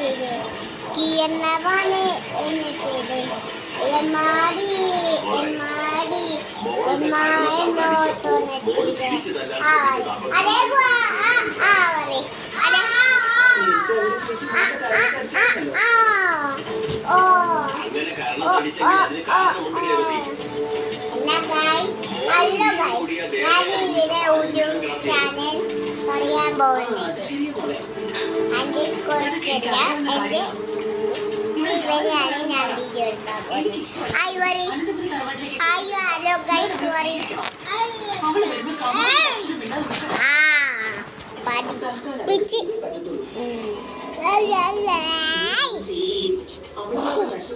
നെറ്റിയിലെ കീർണവാണ് നെറ്റിയിലെ എമ്മാടി എമ്മാടി എമ്മാനോട്ടോ നെറ്റിയിലെ അരേ ആവരെ അരേ ഓ എന്നാ ഗായ്സ് ഹലോ ഗായ്സ് ഞാൻ ഇവിടെ ഒരു ചാനൽ പറയാൻ പോകുന്നത് അതിനെ കുറിച്ചല്ല എൻ്റെ ഇവരെയാണ് ഞാൻ വീഡിയോ എടുക്കാൻ പോകുന്നത് hi worry hi hello guys worry പഠിപ്പിച്ച്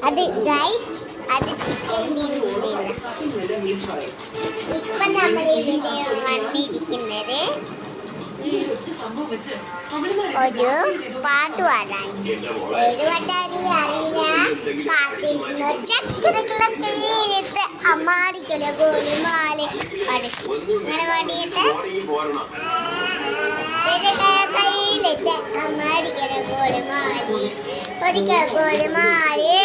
അത് ഗായ്സ് അത് ചിക്കൻ ബിരിയാണി. ഇപ്പൊ നമ്മൾ ഇവിടെ വന്നിരിക്കുന്നത് ഒരു പാട്ട് പാടാൻ. ഏത് പാട്ടാരി അറിയില്ല. കാത്തിരുന്ന ചക്രകളൊക്കെ അമ്മാരിക്കല ഗോലുമാല പഠിച്ചു ഇങ്ങനെ പാടിയിട്ട് കയ്യിലെത്ത അമ്മാരിക്കല ഗോലുമാലി ഒരിക്കൽ ഗോലുമാലേ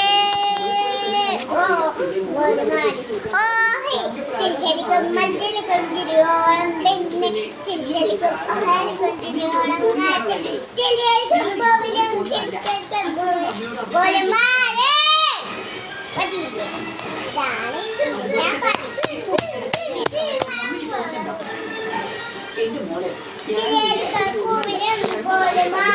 ചിരിച്ചലിക്കും മഞ്ചലിക്കും ചിരിയോളം പെണ്ണ് ചിരിച്ചലിക്കും അഹാലിക്കും ചിരിയോളം കാറ്റ് ചിരിയലിക്കും ഗോവിലും ചിരിച്ചലിക്കും ഗോലുമാലേ ഇതാണ് ഞാൻ ചിരിയലിക്കും ഗോവിലും ഗോലുമാ